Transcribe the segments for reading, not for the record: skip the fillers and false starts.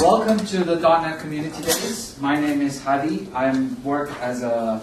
Welcome to the .NET Community Days. My name is Hadi. I work as a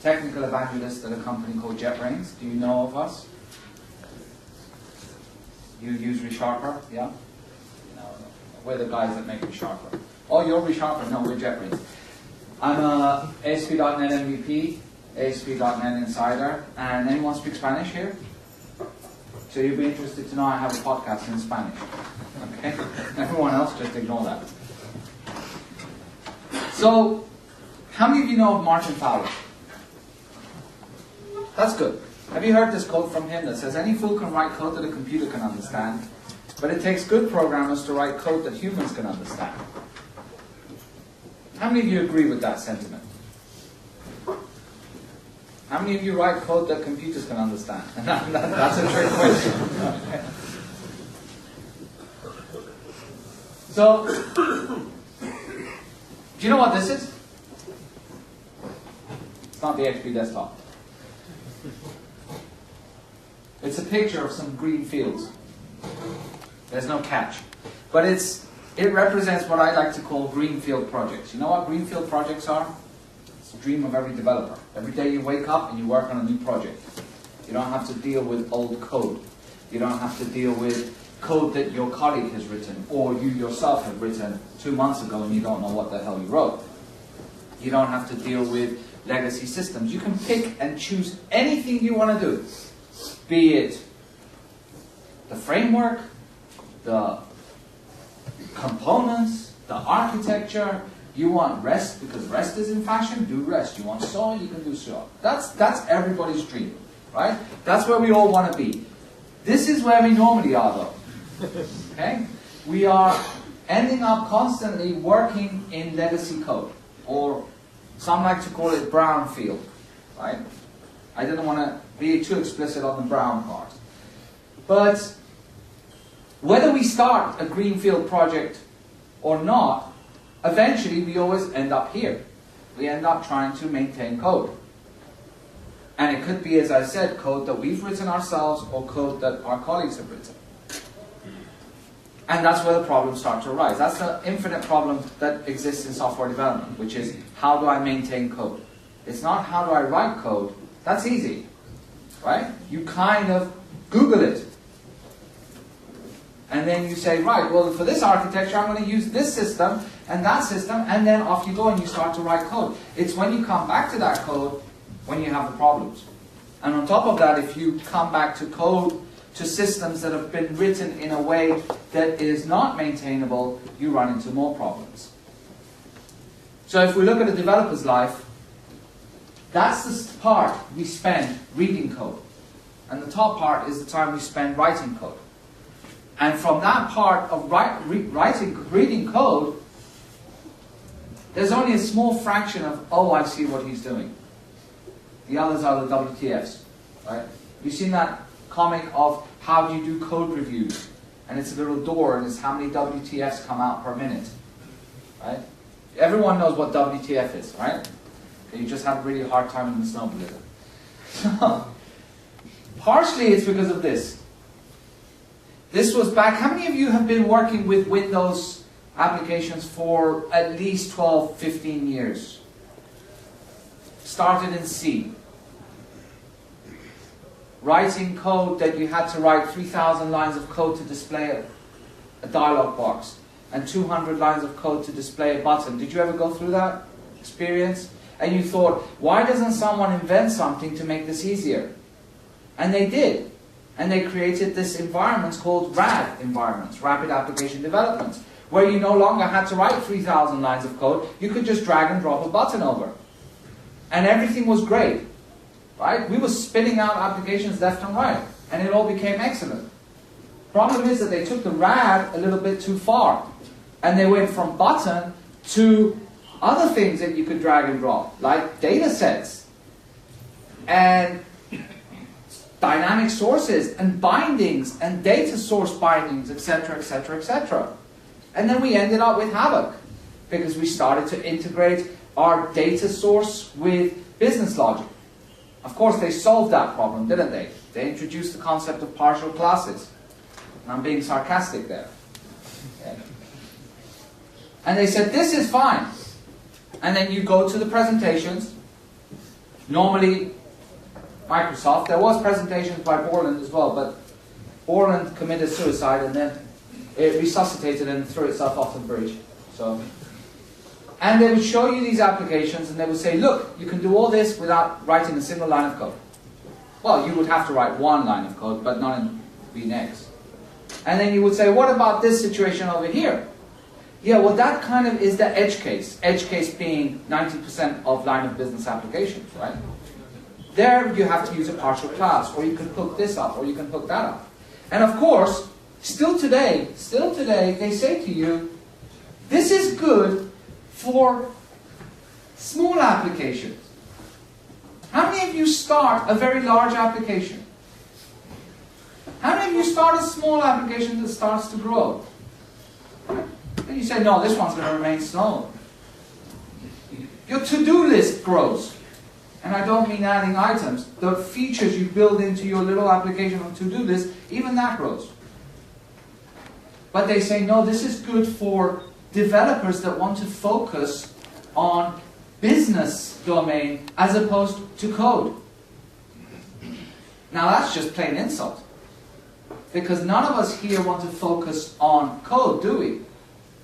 technical evangelist at a company called JetBrains. Do you know of us? You use ReSharper, yeah? No, we're the guys that make ReSharper. Oh, you're ReSharper? No, we're JetBrains. I'm a ASP.NET MVP, ASP.NET Insider, and anyone speak Spanish here? So you'll be interested to know I have a podcast in Spanish. Okay? Everyone else just ignore that. So, how many of you know of Martin Fowler? That's good. Have you heard this quote from him that says, any fool can write code that a computer can understand, but it takes good programmers to write code that humans can understand? How many of you agree with that sentiment? How many of you write code that computers can understand? That's a trick question. So, do you know what this is? It's not the HP desktop. It's a picture of some green fields. There's no catch. But it represents what I like to call Greenfield Projects. You know what Greenfield Projects are? It's the dream of every developer. Every day you wake up and you work on a new project. You don't have to deal with old code. You don't have to deal with code that your colleague has written or you yourself have written 2 months ago and you don't know what the hell you wrote. You don't have to deal with legacy systems. You can pick and choose anything you want to do. Be it the framework, the components, the architecture. You want REST because REST is in fashion, do REST. You want SOA, you can do SOA. That's everybody's dream, right? That's where we all want to be. This is where we normally are, though. Okay? We are ending up constantly working in legacy code, or some like to call it brownfield, right? I didn't want to be too explicit on the brown part. But whether we start a Greenfield project or not, eventually we always end up here. We end up trying to maintain code. And it could be, as I said, code that we've written ourselves or code that our colleagues have written. And that's where the problems start to arise. That's the infinite problem that exists in software development, which is, how do I maintain code? It's not how do I write code. That's easy, right? You kind of Google it. And then you say, right, well, for this architecture, I'm going to use this system and that system, and then off you go and you start to write code. It's when you come back to that code when you have the problems. And on top of that, if you come back to code, to systems that have been written in a way that is not maintainable, you run into more problems. So if we look at a developer's life, that's the part we spend reading code. And the top part is the time we spend writing code. And from that part of reading code, there's only a small fraction of, oh, I see what he's doing. The others are the WTFs, right? You've seen that comic of how do you do code reviews? And it's a little door, and it's how many WTFs come out per minute, right? Everyone knows what WTF is, right? You just have a really hard time in the snow blizzard. So, partially it's because of this. This was back, how many of you have been working with Windows applications for at least 12, 15 years? Started in C. Writing code that you had to write 3,000 lines of code to display a dialog box, and 200 lines of code to display a button. Did you ever go through that experience? And you thought, why doesn't someone invent something to make this easier? And they did. And they created this environments called RAD environments, Rapid Application Development, where you no longer had to write 3,000 lines of code. You could just drag and drop a button over. And everything was great. Right? We were spinning out applications left and right. And it all became excellent. Problem is that they took the RAD a little bit too far. And they went from button to other things that you could drag and drop, like data sets and dynamic sources and bindings and data source bindings, etc., etc., etc. And then we ended up with havoc because we started to integrate our data source with business logic. Of course, they solved that problem, didn't they? They introduced the concept of partial classes. And I'm being sarcastic there. Okay. And they said, this is fine. And then you go to the presentations. Normally, Microsoft, there was presentations by Borland as well, but Borland committed suicide and then it resuscitated and threw itself off the bridge. So, and they would show you these applications and they would say, look, you can do all this without writing a single line of code. Well, you would have to write one line of code, but not in VNext. And then you would say, what about this situation over here? Yeah, well, that kind of is the edge case. Edge case being 90% of line of business applications, right? There you have to use a partial class, or you can hook this up, or you can hook that up. And of course, still today, they say to you, this is good for small applications. How many of you start a very large application? How many of you start a small application that starts to grow? And you say, no, this one's going to remain slow. Your to-do list grows. And I don't mean adding items. The features you build into your little application of to-do list, even that grows. But they say, no, this is good for developers that want to focus on business domain as opposed to code. Now that's just plain insult. Because none of us here want to focus on code, do we?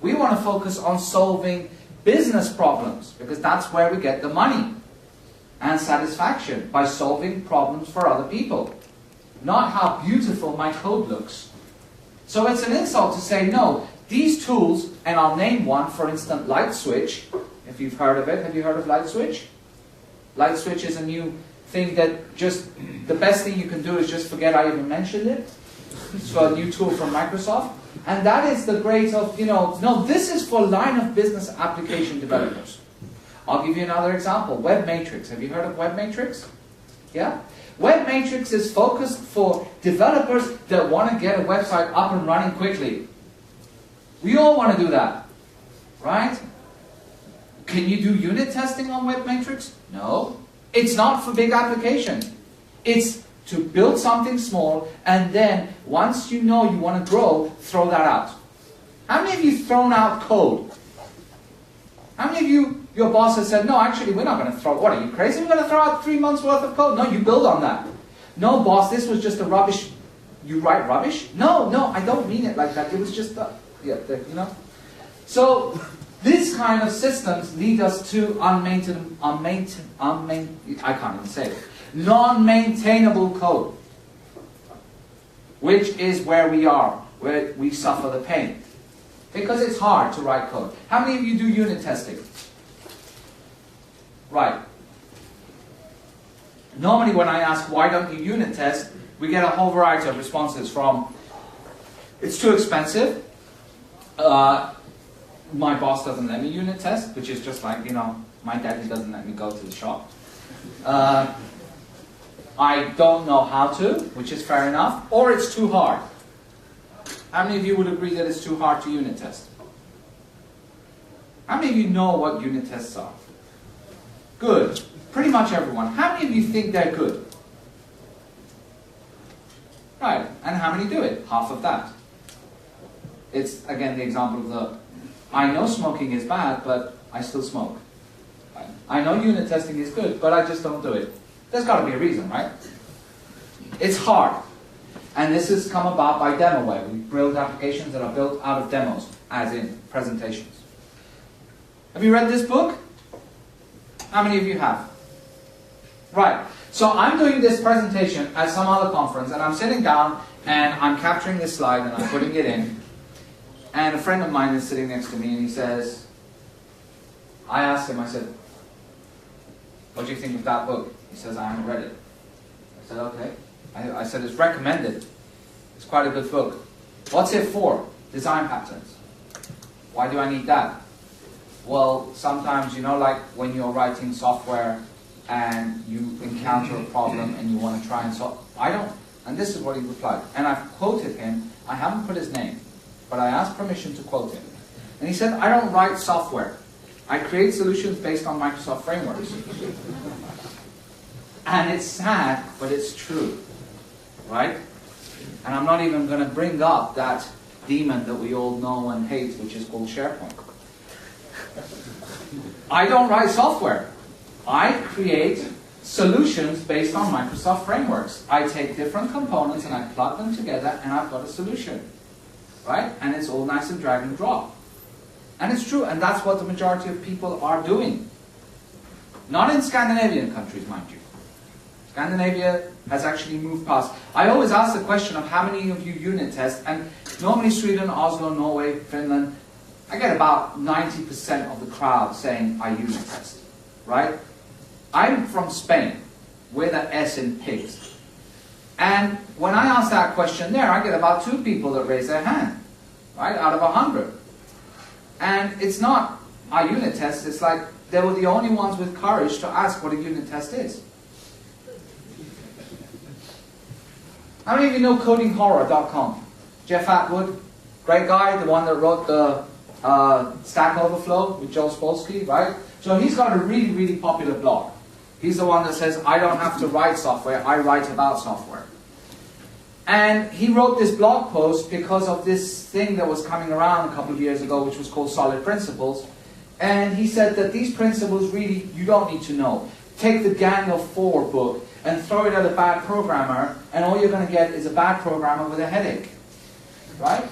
We want to focus on solving business problems, because that's where we get the money and satisfaction, by solving problems for other people. Not how beautiful my code looks. So it's an insult to say, no, these tools, and I'll name one, for instance, Light Switch. If you've heard of it, have you heard of Light Switch? Light Switch is a new thing that just, the best thing you can do is just forget I even mentioned it. So a new tool from Microsoft. And that is the great of, no, this is for line of business application developers. I'll give you another example. Webmatrix. Have you heard of Webmatrix? Yeah? Webmatrix is focused for developers that want to get a website up and running quickly. We all want to do that. Right? Can you do unit testing on Webmatrix? No. It's not for big applications. It's to build something small, and then once you know you want to grow, throw that out. How many of you thrown out code? How many of you, your boss has said, no, actually, we're not going to throw, what, are you crazy? We're going to throw out 3 months worth of code? No, you build on that. No, boss, this was just a rubbish, you write rubbish? No, I don't mean it like that. It was just, So, these kind of systems lead us to non-maintainable code, which is where we are, where we suffer the pain. Because it's hard to write code. How many of you do unit testing? Right. Normally when I ask, why don't you unit test, we get a whole variety of responses from, it's too expensive, my boss doesn't let me unit test, which is just like, my daddy doesn't let me go to the shop. I don't know how to, which is fair enough, or it's too hard. How many of you would agree that it's too hard to unit test? How many of you know what unit tests are? Good. Pretty much everyone. How many of you think they're good? Right. And how many do it? Half of that. It's, again, the example of the, I know smoking is bad, but I still smoke. I know unit testing is good, but I just don't do it. There's got to be a reason, right? It's hard. And this has come about by DemoWeb. We build applications that are built out of demos, as in presentations. Have you read this book? How many of you have? Right. So I'm doing this presentation at some other conference, and I'm sitting down, and I'm capturing this slide, and I'm putting it in. And a friend of mine is sitting next to me, and he says, I asked him, I said, what do you think of that book? He says, I haven't read it. I said, okay. I said, it's recommended. It's quite a good book. What's it for? Design patterns. Why do I need that? Well, sometimes, like when you're writing software and you encounter a problem and you want to try and solve. I don't. And this is what he replied. And I've quoted him. I haven't put his name, but I asked permission to quote him. And he said, I don't write software. I create solutions based on Microsoft frameworks. And it's sad, but it's true. Right? And I'm not even going to bring up that demon that we all know and hate, which is called SharePoint. I don't write software. I create solutions based on Microsoft frameworks. I take different components and I plug them together and I've got a solution. Right? And it's all nice and drag and drop. And it's true, and that's what the majority of people are doing. Not in Scandinavian countries, mind you. Scandinavia has actually moved past. I always ask the question of how many of you unit test, and normally Sweden, Oslo, Norway, Finland, I get about 90% of the crowd saying I unit test. Right? I'm from Spain. We're the S in pigs. And when I ask that question there, I get about 2 people that raise their hand. Right? Out of 100. And it's not a unit test, it's like they were the only ones with courage to ask what a unit test is. How many of you know codinghorror.com? Jeff Atwood, great guy, the one that wrote the Stack Overflow with Joe Spolsky, right? So he's got a really, really popular blog. He's the one that says, I don't have to write software, I write about software. And he wrote this blog post because of this thing that was coming around a couple of years ago, which was called Solid Principles. And he said that these principles really, you don't need to know. Take the Gang of Four book and throw it at a bad programmer, and all you're going to get is a bad programmer with a headache. Right?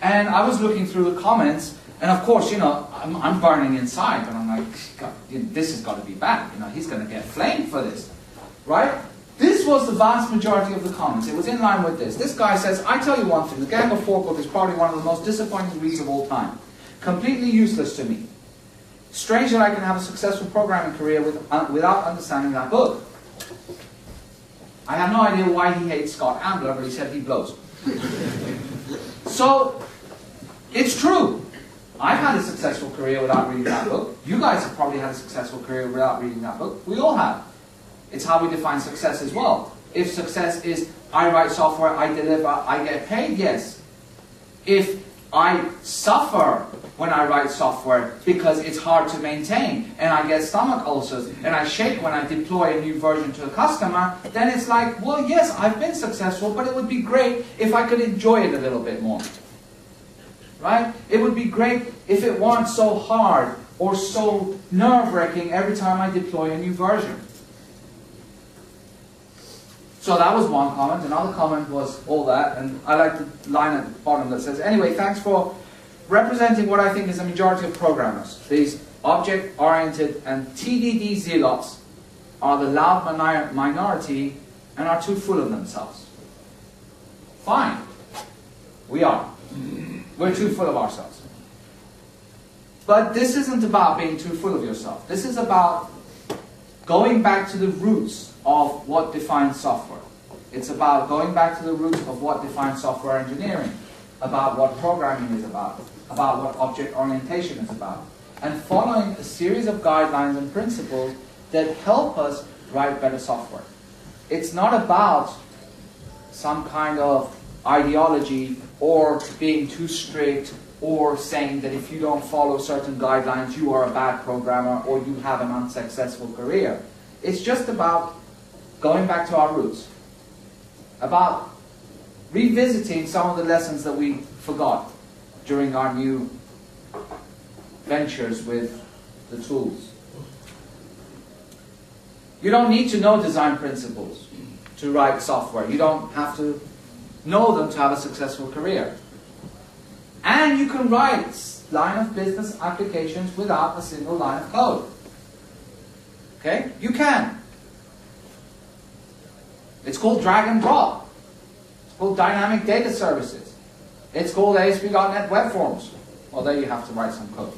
And I was looking through the comments, and of course, you know, I'm burning inside, but I'm like, God, this has got to be bad. You know, he's going to get flamed for this. Right? This was the vast majority of the comments. It was in line with this. This guy says, I tell you one thing, the Gang of Four book is probably one of the most disappointing reads of all time. Completely useless to me. Strange that I can have a successful programming career without understanding that book. I have no idea why he hates Scott Ambler, but he said he blows. So, it's true. I've had a successful career without reading that book. You guys have probably had a successful career without reading that book. We all have. It's how we define success as well. If success is, I write software, I deliver, I get paid, yes. If I suffer when I write software because it's hard to maintain, and I get stomach ulcers, and I shake when I deploy a new version to a customer, then it's like, well, yes, I've been successful, but it would be great if I could enjoy it a little bit more. Right? It would be great if it weren't so hard or so nerve-wracking every time I deploy a new version. So that was one comment. Another comment was all that, and I like the line at the bottom that says, anyway, thanks for representing what I think is a majority of programmers. These object-oriented and TDD zealots are the loud minority and are too full of themselves. Fine. We are. We're too full of ourselves. But this isn't about being too full of yourself. This is about going back to the roots of what defines software. It's about going back to the roots of what defines software engineering, about what programming is about what object orientation is about, and following a series of guidelines and principles that help us write better software. It's not about some kind of ideology or being too strict or saying that if you don't follow certain guidelines you are a bad programmer or you have an unsuccessful career. It's just about going back to our roots, about revisiting some of the lessons that we forgot during our new ventures with the tools. You don't need to know design principles to write software. You don't have to know them to have a successful career. And you can write line of business applications without a single line of code. Okay? You can. It's called drag and drop. It's called dynamic data services. It's called ASP.NET Web Forms. Well, there you have to write some code.